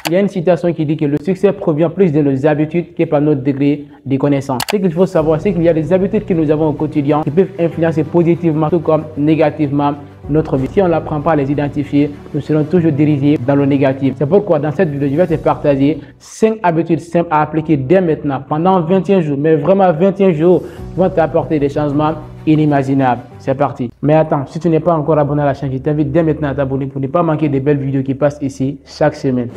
Il y a une citation qui dit que le succès provient plus de nos habitudes que par notre degré de connaissance. Ce qu'il faut savoir, c'est qu'il y a des habitudes que nous avons au quotidien qui peuvent influencer positivement tout comme négativement notre vie. Si on n'apprend pas à les identifier, nous serons toujours dirigés dans le négatif. C'est pourquoi dans cette vidéo, je vais te partager 5 habitudes simples à appliquer dès maintenant pendant 21 jours. Mais vraiment 21 jours qui vont t'apporter des changements inimaginables. C'est parti. Mais attends, si tu n'es pas encore abonné à la chaîne, je t'invite dès maintenant à t'abonner pour ne pas manquer des belles vidéos qui passent ici chaque semaine.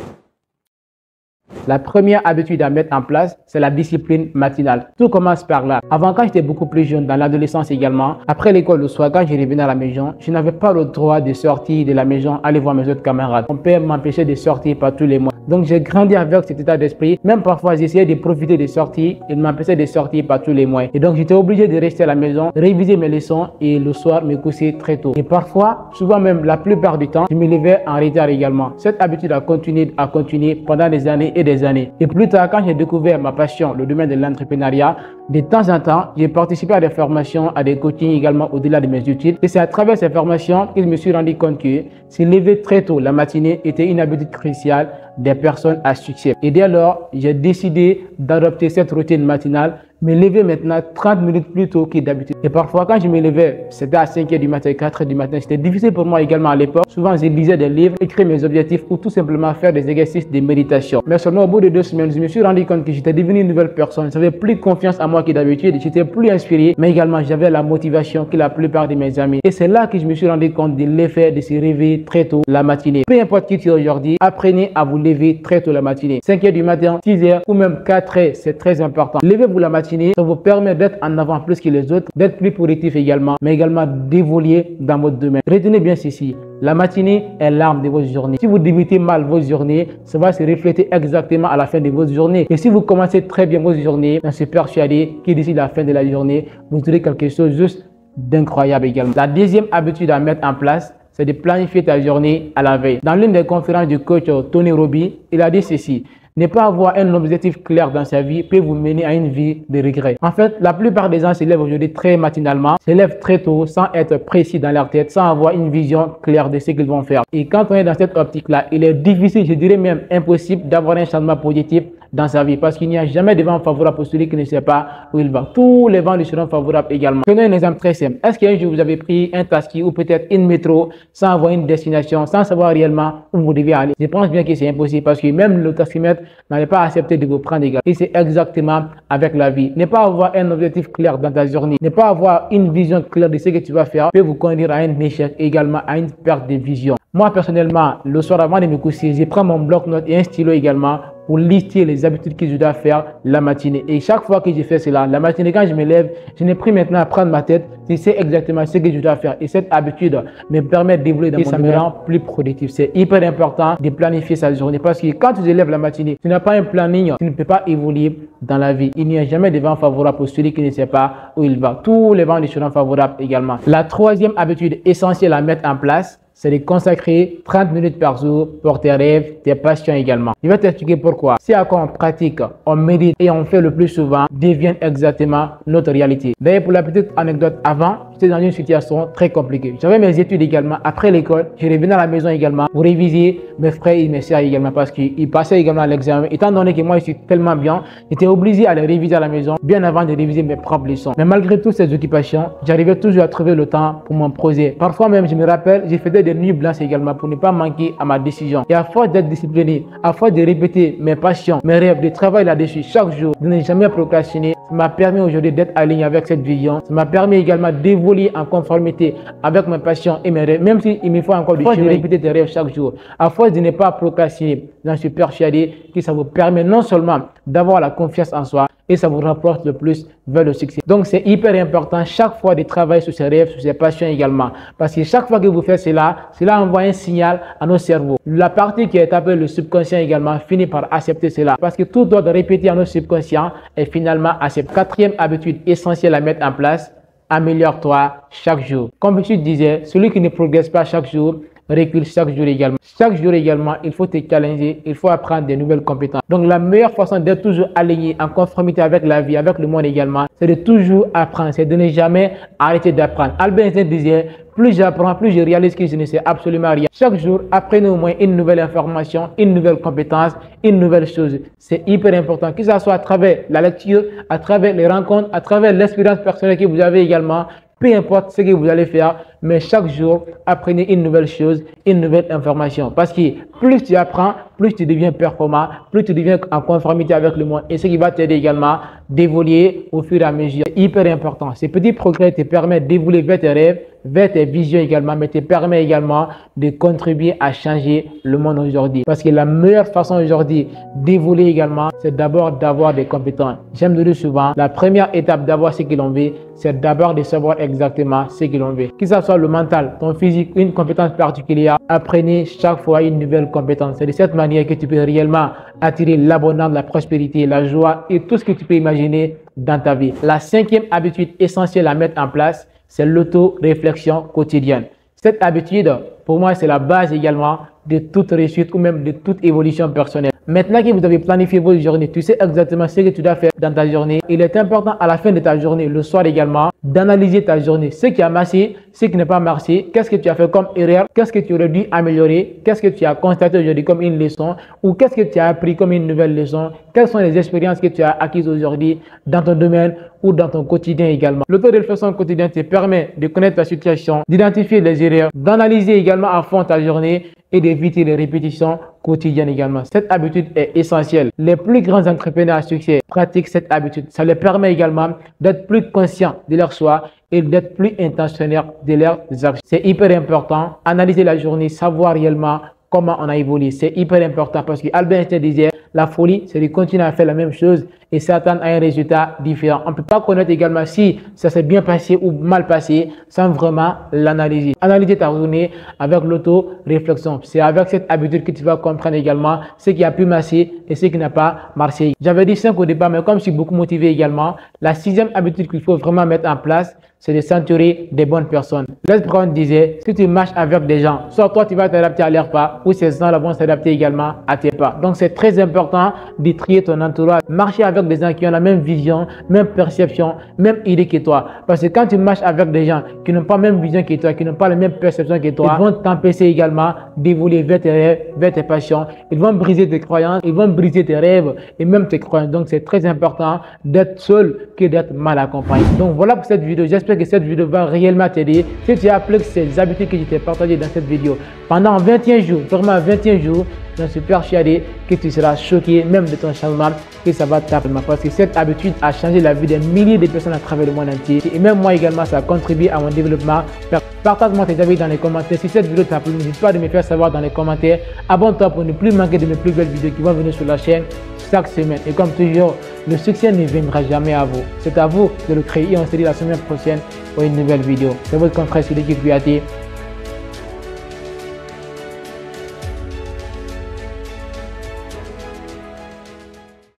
La première habitude à mettre en place, c'est la discipline matinale. Tout commence par là. Avant, quand j'étais beaucoup plus jeune, dans l'adolescence également, après l'école le soir, quand je revenais à la maison, je n'avais pas le droit de sortir de la maison, aller voir mes autres camarades. Mon père m'empêchait de sortir par tous les mois. Donc j'ai grandi avec cet état d'esprit. Même parfois, j'essayais de profiter des sorties. Il m'empêchait de sortir par tous les mois. Et donc j'étais obligé de rester à la maison, réviser mes leçons et le soir me coucher très tôt. Et parfois, souvent même la plupart du temps, je me levais en retard également. Cette habitude a continué pendant des années et des années. Et plus tard, quand j'ai découvert ma passion, le domaine de l'entrepreneuriat, de temps en temps, j'ai participé à des formations, à des coachings également au-delà de mes études. Et c'est à travers ces formations que je me suis rendu compte que se lever très tôt la matinée était une habitude cruciale des personnes à succès. Et dès lors, j'ai décidé d'adopter cette routine matinale, me lever maintenant 30 minutes plus tôt que d'habitude. Et parfois, quand je me levais, c'était à 5 h du matin, 4 h du matin. C'était difficile pour moi également à l'époque. Souvent, je lisais des livres, écrire mes objectifs ou tout simplement faire des exercices de méditation. Mais seulement au bout de 2 semaines, je me suis rendu compte que j'étais devenu une nouvelle personne. J'avais plus confiance en moi que d'habitude. J'étais plus inspiré, mais également j'avais la motivation que la plupart de mes amis. Et c'est là que je me suis rendu compte de l'effet de se réveiller très tôt la matinée. Peu importe qui tu es aujourd'hui, apprenez à vous lever très tôt la matinée. 5 h du matin, 6 h ou même 4 h, c'est très important. Levez-vous la matinée, ça vous permet d'être en avant plus que les autres, d'être plus productif également, mais également d'évoluer dans votre domaine. Retenez bien ceci, la matinée est l'arme de votre journée. Si vous débutez mal votre journée, ça va se refléter exactement à la fin de votre journée. Et si vous commencez très bien votre journée, je suis persuadé que d'ici la fin de la journée, vous aurez quelque chose juste d'incroyable également. La deuxième habitude à mettre en place, c'est de planifier ta journée à la veille. Dans l'une des conférences du coach Tony Robbins, il a dit ceci: ne pas avoir un objectif clair dans sa vie peut vous mener à une vie de regret. En fait, la plupart des gens se lèvent aujourd'hui très matinalement, se lèvent très tôt sans être précis dans leur tête, sans avoir une vision claire de ce qu'ils vont faire. Et quand on est dans cette optique-là, il est difficile, je dirais même impossible d'avoir un changement positif dans sa vie parce qu'il n'y a jamais de vent favorable pour celui qui ne sait pas où il va. Tous les vents lui seront favorables également. Prenons un exemple très simple. Est-ce qu'un jour vous avez pris un taxi ou peut-être une métro sans avoir une destination, sans savoir réellement où vous devez aller? Je pense bien que c'est impossible parce que même le taximètre n'allait pas accepter de vous prendre également. Et c'est exactement avec la vie. Ne pas avoir un objectif clair dans ta journée, ne pas avoir une vision claire de ce que tu vas faire peut vous conduire à un échec et également à une perte de vision. Moi personnellement, le soir avant de me coucher, je prends mon bloc-notes et un stylo également pour lister les habitudes que je dois faire la matinée. Et chaque fois que je fais cela, la matinée quand je me lève, je n'ai pris maintenant à prendre ma tête, je sais exactement ce que je dois faire. Et cette habitude me permet d'évoluer dans mon domaine, ça me rend plus productif. C'est hyper important de planifier sa journée parce que quand tu te lèves la matinée, tu n'as pas un planning, tu ne peux pas évoluer dans la vie. Il n'y a jamais de vent favorable pour celui qui ne sait pas où il va. Tous les vents lui seront favorables également. La troisième habitude essentielle à mettre en place, c'est de consacrer 30 minutes par jour pour tes rêves, tes passions également. Je vais t'expliquer pourquoi. Si à quoi on pratique, on médite et on fait le plus souvent, devient exactement notre réalité. D'ailleurs, pour la petite anecdote, avant, j'étais dans une situation très compliquée. J'avais mes études également. Après l'école, je revenais à la maison également pour réviser mes frères et mes sœurs également parce qu'ils passaient également à l'examen. Étant donné que moi, je suis tellement bien, j'étais obligé à les réviser à la maison bien avant de réviser mes propres leçons. Mais malgré toutes ces occupations, j'arrivais toujours à trouver le temps pour mon projet. Parfois même, je me rappelle, j'ai fait des nuits blanches également pour ne pas manquer à ma décision. Et à force d'être discipliné, à force de répéter mes passions, mes rêves, de travailler là-dessus chaque jour, de ne jamais procrastiner, ça m'a permis aujourd'hui d'être aligné avec cette vision. Ça m'a permis également d'évoluer en conformité avec mes passions et mes rêves, même s'il me faut encore du chemin, de répéter tes rêves chaque jour. À force de ne pas procrastiner, j'en suis persuadé que ça vous permet non seulement d'avoir la confiance en soi, et ça vous rapproche le plus vers le succès. Donc c'est hyper important chaque fois de travailler sur ses rêves, sur ses passions également. Parce que chaque fois que vous faites cela, cela envoie un signal à nos cerveaux. La partie qui est appelée le subconscient également finit par accepter cela. Parce que tout doit répéter à nos subconscients et finalement accepter. Quatrième habitude essentielle à mettre en place, améliore-toi chaque jour. Comme je disais, celui qui ne progresse pas chaque jour recule chaque jour également. Chaque jour également, il faut te challenger, il faut apprendre des nouvelles compétences. Donc la meilleure façon d'être toujours aligné, en conformité avec la vie, avec le monde également, c'est de toujours apprendre, c'est de ne jamais arrêter d'apprendre. Albert Einstein disait plus j'apprends, plus je réalise que je ne sais absolument rien. Chaque jour, apprenez au moins une nouvelle information, une nouvelle compétence, une nouvelle chose. C'est hyper important, que ce soit à travers la lecture, à travers les rencontres, à travers l'expérience personnelle que vous avez également. Peu importe ce que vous allez faire, mais chaque jour, apprenez une nouvelle chose, une nouvelle information. Parce que plus tu apprends, plus tu deviens performant, plus tu deviens en conformité avec le monde. Et ce qui va t'aider également d'évoluer au fur et à mesure. C'est hyper important. Ces petits progrès te permettent d'évoluer vers tes rêves, vers tes visions également, mais te permet également de contribuer à changer le monde aujourd'hui. Parce que la meilleure façon aujourd'hui d'évoluer également, c'est d'abord d'avoir des compétences. J'aime le dire souvent, la première étape d'avoir ce que l'on veut, c'est d'abord de savoir exactement ce que l'on veut. Que ce soit le mental, ton physique, une compétence particulière, apprenez chaque fois une nouvelle compétence. C'est de cette manière que tu peux réellement attirer l'abondance, la prospérité, la joie et tout ce que tu peux imaginer dans ta vie. La cinquième habitude essentielle à mettre en place, c'est l'auto-réflexion quotidienne. Cette habitude, pour moi, c'est la base également de toute réussite ou même de toute évolution personnelle. Maintenant que vous avez planifié votre journée, tu sais exactement ce que tu dois faire dans ta journée. Il est important à la fin de ta journée, le soir également, d'analyser ta journée. Ce qui a marché, ce qui n'a pas marché, qu'est-ce que tu as fait comme erreur, qu'est-ce que tu aurais dû améliorer, qu'est-ce que tu as constaté aujourd'hui comme une leçon ou qu'est-ce que tu as appris comme une nouvelle leçon, quelles sont les expériences que tu as acquises aujourd'hui dans ton domaine ou dans ton quotidien également. L'auto-réflexion quotidienne te permet de connaître ta situation, d'identifier les erreurs, d'analyser également à fond ta journée et d'éviter les répétitions quotidiennes également. Cette habitude est essentielle. Les plus grands entrepreneurs à succès pratiquent cette habitude. Ça leur permet également d'être plus conscients de leur choix et d'être plus intentionnels de leurs actions. C'est hyper important. Analyser la journée, savoir réellement comment on a évolué. C'est hyper important parce que Albert Einstein disait la folie, c'est de continuer à faire la même chose et s'attendre à un résultat différent. On ne peut pas connaître également si ça s'est bien passé ou mal passé sans vraiment l'analyser. Analyser ta journée avec l'auto-réflexion. C'est avec cette habitude que tu vas comprendre également ce qui a pu marcher et ce qui n'a pas marché. J'avais dit 5 au départ, mais comme je suis beaucoup motivé également, la 6e habitude qu'il faut vraiment mettre en place, c'est de s'entourer des bonnes personnes. Les Brown disait, si tu marches avec des gens, soit toi tu vas t'adapter à leurs pas, ou ces gens-là vont s'adapter également à tes pas. Donc c'est très important de trier ton entourage. Marcher avec des gens qui ont la même vision, même perception, même idée que toi. Parce que quand tu marches avec des gens qui n'ont pas la même vision que toi, qui n'ont pas la même perception que toi, ils vont t'empêcher également d'évoluer vers tes rêves, vers tes passions. Ils vont briser tes croyances, ils vont briser tes rêves et même tes croyances. Donc c'est très important d'être seul que d'être mal accompagné. Donc voilà pour cette vidéo. J'espère que cette vidéo va réellement t'aider. Si tu appliques ces habitudes que je t'ai partagées dans cette vidéo pendant 21 jours, vraiment 21 jours, j'en suis persuadé que tu seras choqué même de ton changement, que ça va t'apprendre. Parce que cette habitude a changé la vie de milliers de personnes à travers le monde entier. Et même moi également, ça a contribué à mon développement. Partage-moi tes avis dans les commentaires. Si cette vidéo t'a plu, n'hésite pas à me faire savoir dans les commentaires. Abonne-toi pour ne plus manquer de mes plus belles vidéos qui vont venir sur la chaîne chaque semaine. Et comme toujours, le succès ne viendra jamais à vous. C'est à vous de le créer et on se dit la semaine prochaine pour une nouvelle vidéo. C'est votre confrère sur l'équipe UAT.